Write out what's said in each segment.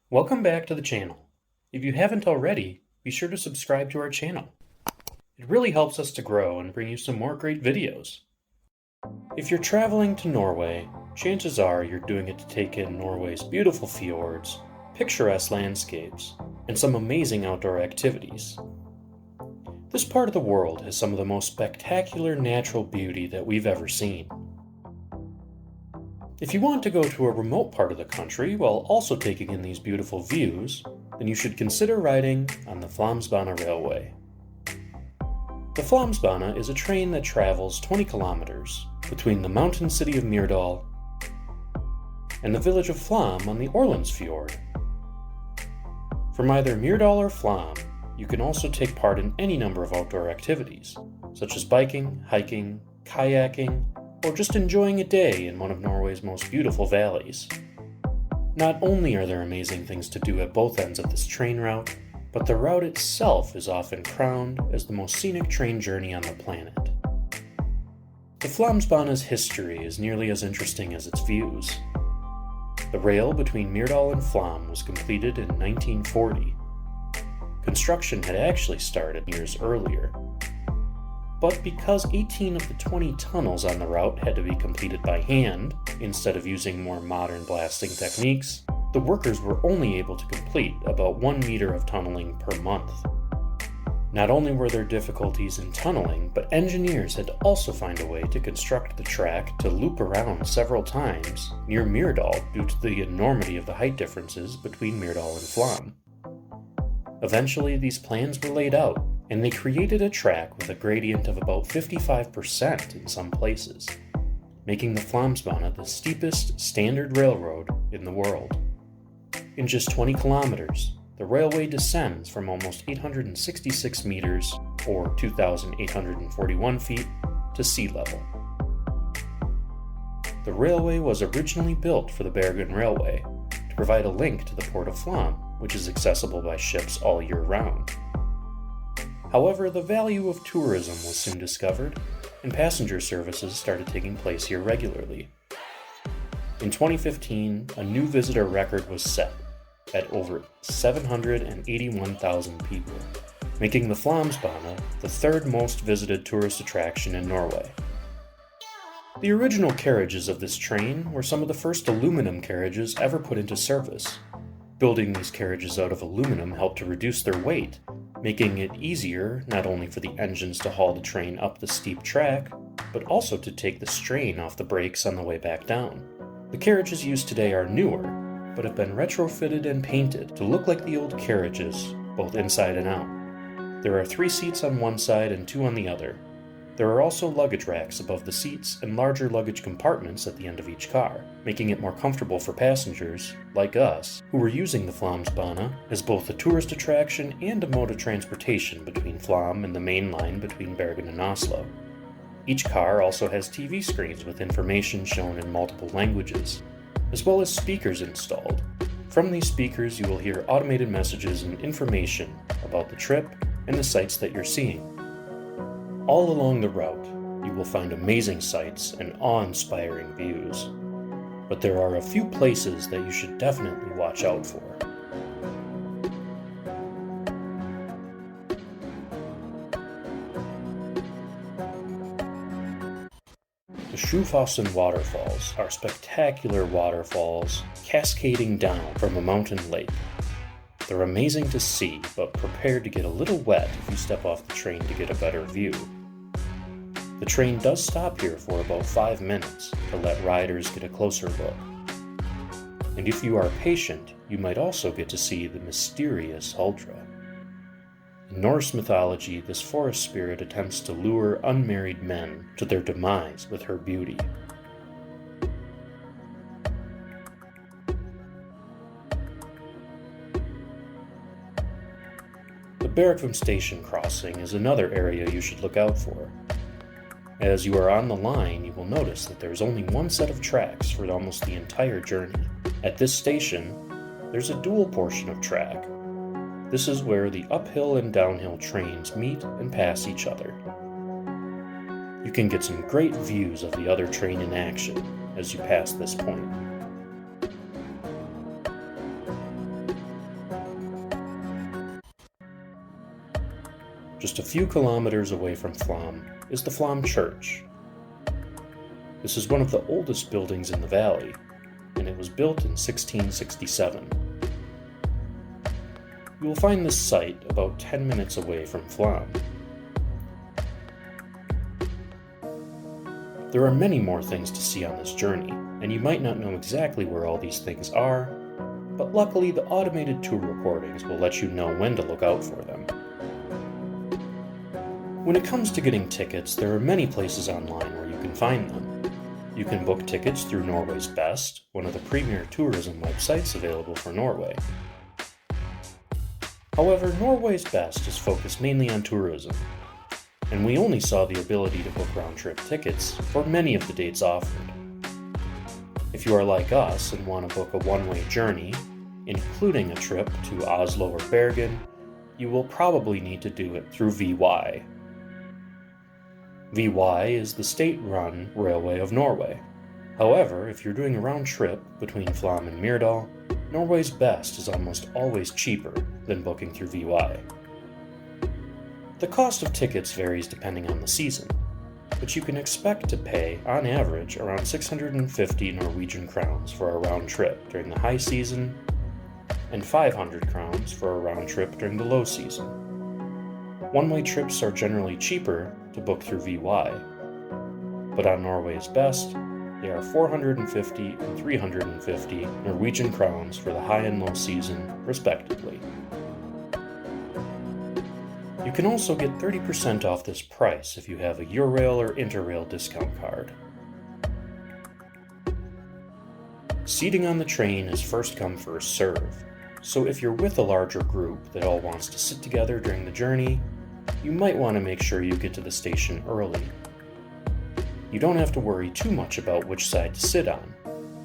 Welcome back to the channel. If you haven't already, be sure to subscribe to our channel. It really helps us to grow and bring you some more great videos. If you're traveling to Norway, chances are you're doing it to take in Norway's beautiful fjords, picturesque landscapes, and some amazing outdoor activities. This part of the world has some of the most spectacular natural beauty that we've ever seen. If you want to go to a remote part of the country while also taking in these beautiful views, then you should consider riding on the Flamsbana Railway. The Flamsbana is a train that travels 20 kilometers between the mountain city of Myrdal and the village of Flam on the Orlands fjord. From either Myrdal or Flam, you can also take part in any number of outdoor activities, such as biking, hiking, kayaking, or just enjoying a day in one of Norway's most beautiful valleys. Not only are there amazing things to do at both ends of this train route, but the route itself is often crowned as the most scenic train journey on the planet. The Flamsbana's history is nearly as interesting as its views. The rail between Myrdal and Flam was completed in 1940. Construction had actually started years earlier. But because 18 of the 20 tunnels on the route had to be completed by hand, instead of using more modern blasting techniques, the workers were only able to complete about 1 meter of tunneling per month. Not only were there difficulties in tunneling, but engineers had to also find a way to construct the track to loop around several times near Myrdal due to the enormity of the height differences between Myrdal and Flam. Eventually, these plans were laid out, and they created a track with a gradient of about 55% in some places, making the Flamsbana the steepest standard railroad in the world. In just 20 kilometers, the railway descends from almost 866 meters, or 2,841 feet, to sea level. The railway was originally built for the Bergen Railway to provide a link to the Port of Flam, which is accessible by ships all year round. However, the value of tourism was soon discovered, and passenger services started taking place here regularly. In 2015, a new visitor record was set at over 781,000 people, making the Flamsbana the third most visited tourist attraction in Norway. The original carriages of this train were some of the first aluminum carriages ever put into service. Building these carriages out of aluminum helped to reduce their weight, making it easier not only for the engines to haul the train up the steep track, but also to take the strain off the brakes on the way back down. The carriages used today are newer, but have been retrofitted and painted to look like the old carriages, both inside and out. There are 3 seats on one side and 2 on the other. There are also luggage racks above the seats and larger luggage compartments at the end of each car, making it more comfortable for passengers, like us, who were using the Flamsbana as both a tourist attraction and a mode of transportation between Flam and the main line between Bergen and Oslo. Each car also has TV screens with information shown in multiple languages, as well as speakers installed. From these speakers, you will hear automated messages and information about the trip and the sights that you're seeing. All along the route, you will find amazing sights and awe-inspiring views, but there are a few places that you should definitely watch out for. The Kjosfossen Waterfalls are spectacular waterfalls cascading down from a mountain lake. They're amazing to see, but prepare to get a little wet if you step off the train to get a better view. The train does stop here for about 5 minutes to let riders get a closer look. And if you are patient, you might also get to see the mysterious Huldra. In Norse mythology, this forest spirit attempts to lure unmarried men to their demise with her beauty. The Berekvam Station crossing is another area you should look out for. As you are on the line, you will notice that there is only one set of tracks for almost the entire journey. At this station, there's a dual portion of track. This is where the uphill and downhill trains meet and pass each other. You can get some great views of the other train in action as you pass this point. Just a few kilometers away from Flam is the Flam Church. This is one of the oldest buildings in the valley, and it was built in 1667. You will find this site about 10 minutes away from Flam. There are many more things to see on this journey, and you might not know exactly where all these things are, but luckily the automated tour recordings will let you know when to look out for them. When it comes to getting tickets, there are many places online where you can find them. You can book tickets through Norway's Best, one of the premier tourism websites available for Norway. However, Norway's Best is focused mainly on tourism, and we only saw the ability to book round-trip tickets for many of the dates offered. If you are like us and want to book a one-way journey, including a trip to Oslo or Bergen, you will probably need to do it through VY. VY is the state-run railway of Norway. However, if you're doing a round trip between Flam and Myrdal, Norway's Best is almost always cheaper than booking through VY. The cost of tickets varies depending on the season, but you can expect to pay, on average, around 650 Norwegian crowns for a round trip during the high season, and 500 crowns for a round trip during the low season. One-way trips are generally cheaper to book through VY, but on Norway's Best, they are 450 and 350 Norwegian crowns for the high and low season, respectively. You can also get 30% off this price if you have a Eurail or Interrail discount card. Seating on the train is first come first serve, so if you're with a larger group that all wants to sit together during the journey, you might want to make sure you get to the station early. You don't have to worry too much about which side to sit on,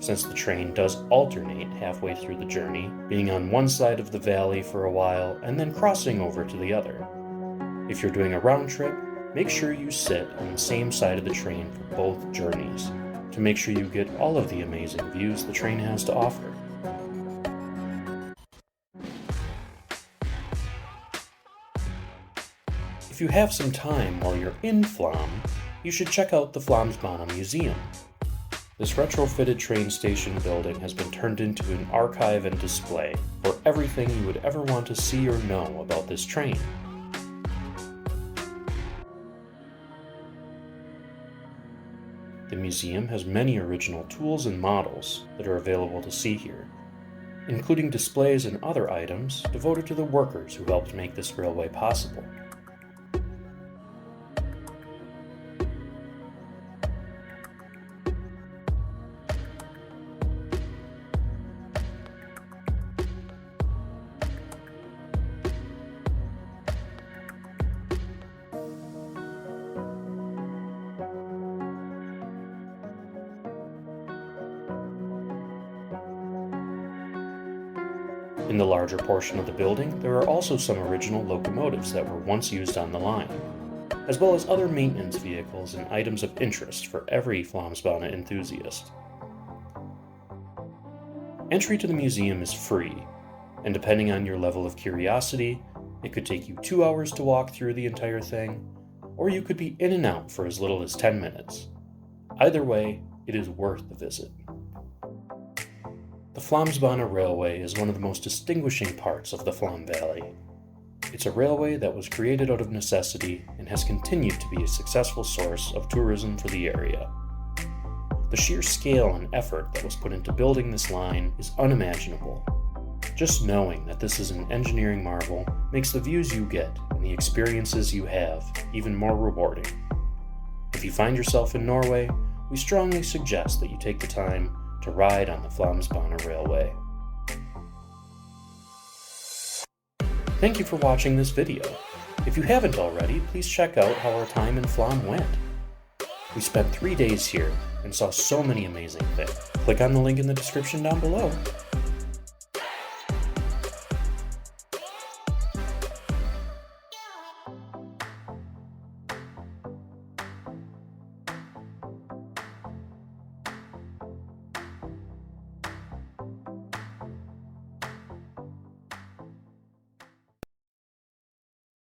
since the train does alternate halfway through the journey, being on one side of the valley for a while and then crossing over to the other. If you're doing a round trip, make sure you sit on the same side of the train for both journeys, to make sure you get all of the amazing views the train has to offer. If you have some time while you're in Flam, you should check out the Flamsbana Museum. This retrofitted train station building has been turned into an archive and display for everything you would ever want to see or know about this train. The museum has many original tools and models that are available to see here, including displays and other items devoted to the workers who helped make this railway possible. In the larger portion of the building, there are also some original locomotives that were once used on the line, as well as other maintenance vehicles and items of interest for every Flamsbana enthusiast. Entry to the museum is free, and depending on your level of curiosity, it could take you 2 hours to walk through the entire thing, or you could be in and out for as little as 10 minutes. Either way, it is worth the visit. The Flamsbana Railway is one of the most distinguishing parts of the Flam Valley. It's a railway that was created out of necessity and has continued to be a successful source of tourism for the area. The sheer scale and effort that was put into building this line is unimaginable. Just knowing that this is an engineering marvel makes the views you get and the experiences you have even more rewarding. If you find yourself in Norway, we strongly suggest that you take the time to ride on the Flamsbana Railway. Thank you for watching this video. If you haven't already, please check out how our time in Flam went. We spent 3 days here and saw so many amazing things. Click on the link in the description down below